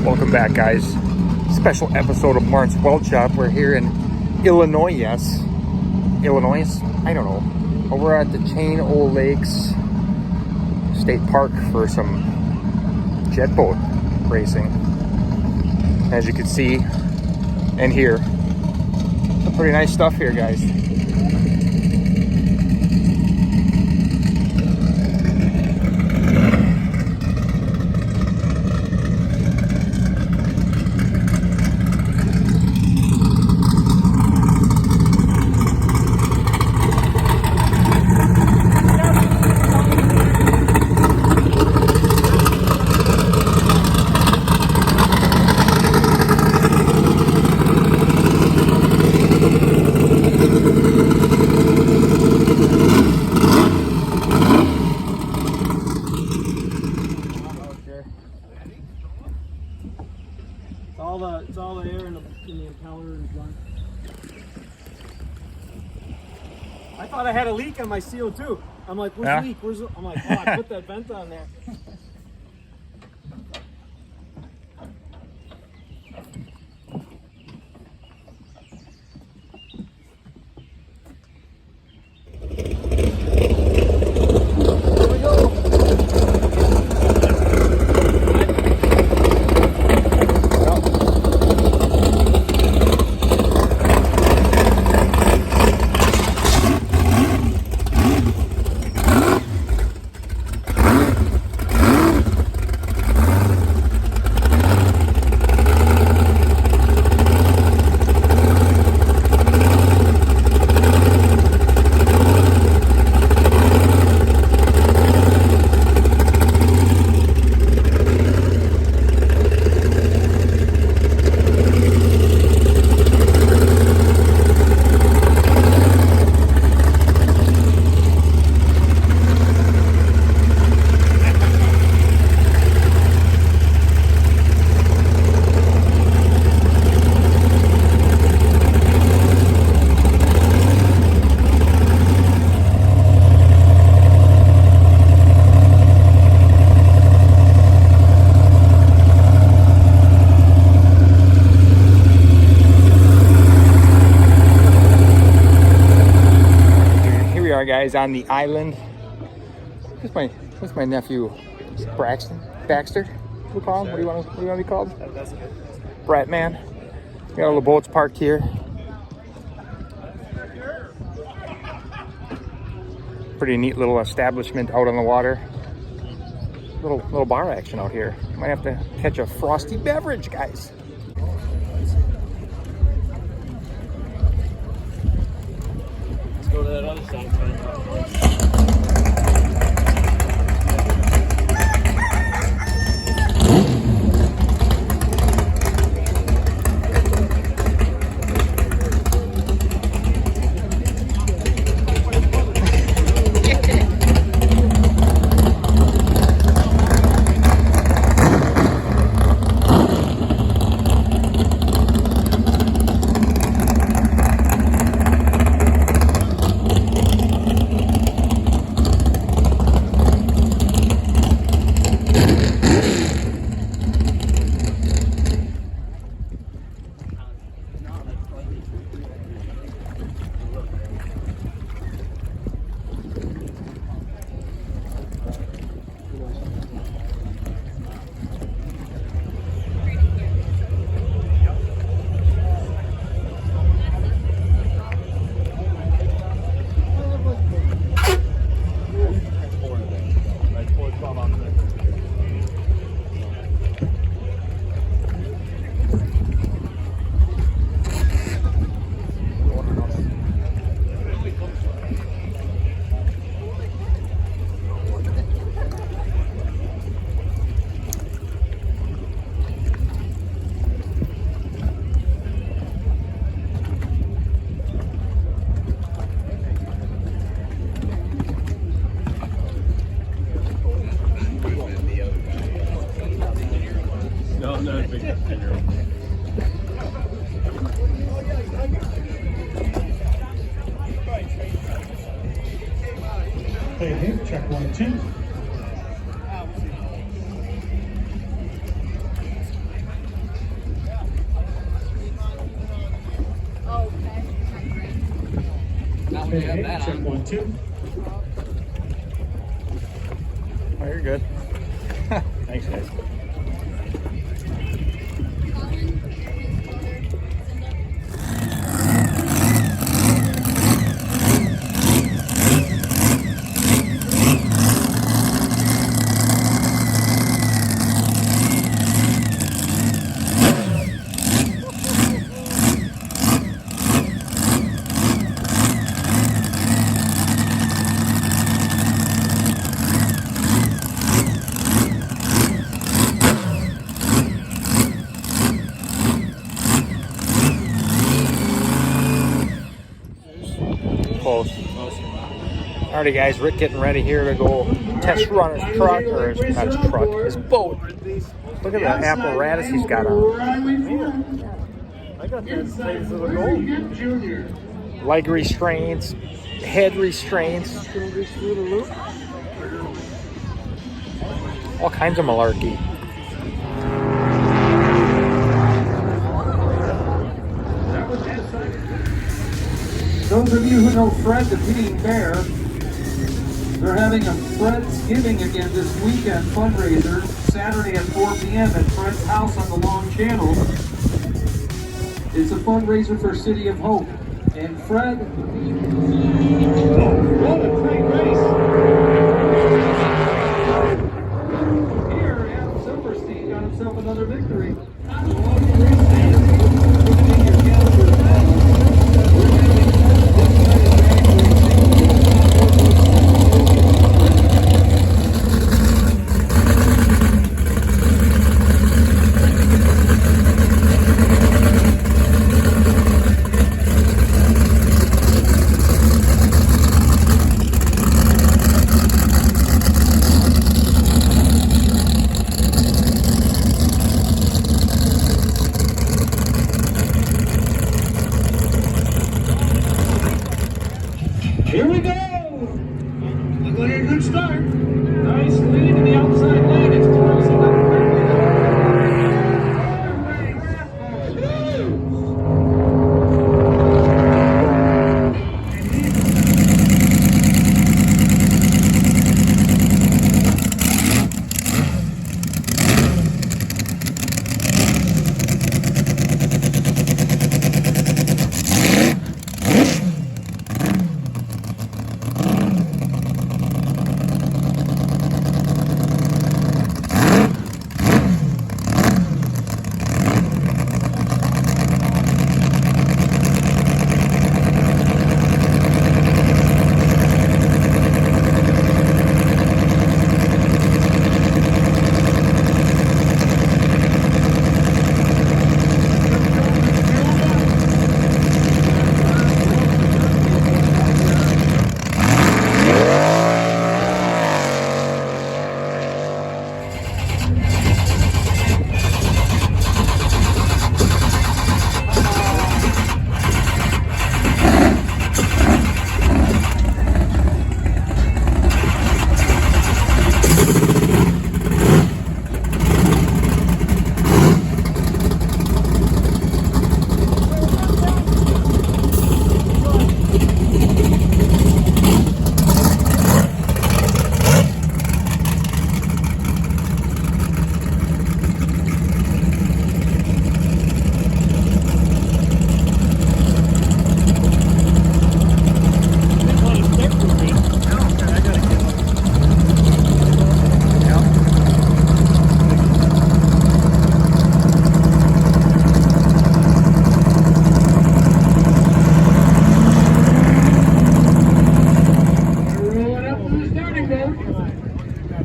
Welcome back, guys. Special episode of Mart's Weld Shop. We're here in Illinois, yes. Illinois? I don't know. But we're at the Chain O Lakes State Park for some jet boat racing. As you can see and hear, some pretty nice stuff here, guys. It's all the air in the impeller and blunt. I thought I had a leak on my CO2. I'm like, where's the leak? I'm like, oh, I put that vent on there. Guys, on the island. What's my nephew Baxter? What do you call him? What do you want to be called? Brett, man. We got all the boats parked here. Pretty neat little establishment out on the water. Little bar action out here. Might have to catch a frosty beverage, guys. Go to that other side. Hey, check 1 2. Hey, check 1, 2. Oh, you're good. Thanks, guys. Close. Alrighty, guys, Rick getting ready here to go test run his truck, or not his truck, his boat. Look at the apparatus he's got on. I got that phase of the gold. Leg restraints, head restraints, all kinds of malarkey. Those of you who know Fred the Peeing Bear, they're having a Fred's-giving again this weekend fundraiser, Saturday at 4 p.m. at Fred's house on the Long Channel. It's a fundraiser for City of Hope. And Fred... Oh, what a tight race! Here, Adam Silverstein got himself another victory. Here we go! Look like a good start. Nice lead to the outside lane. It's closing up quickly.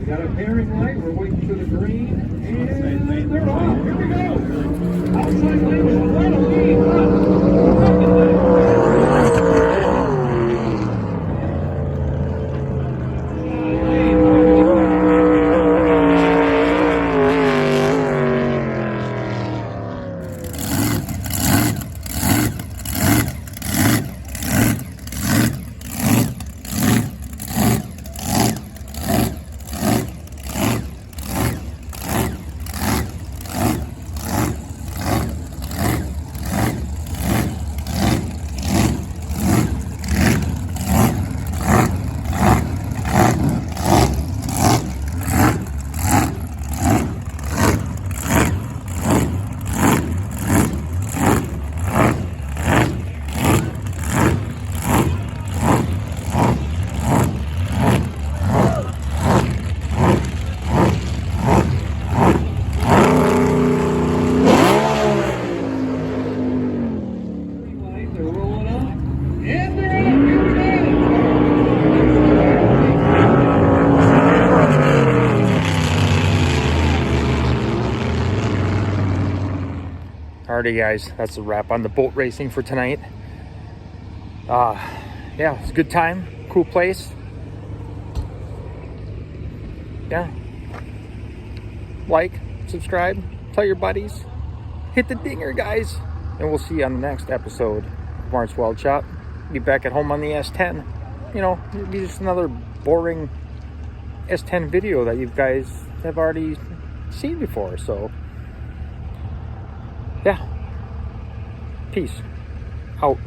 Got a pairing light, we're waiting for the green, and they're off. Here we go. Outside lane with a lot of lead. Alrighty, guys, that's a wrap on the boat racing for tonight. Yeah, it's a good time, cool place. Yeah, like, subscribe, tell your buddies, hit the dinger, guys, and we'll see you on the next episode of Mart's Weld Shop. Be back at home on the S10. You know, it'll be just another boring S10 video that you guys have already seen before. So yeah, peace out.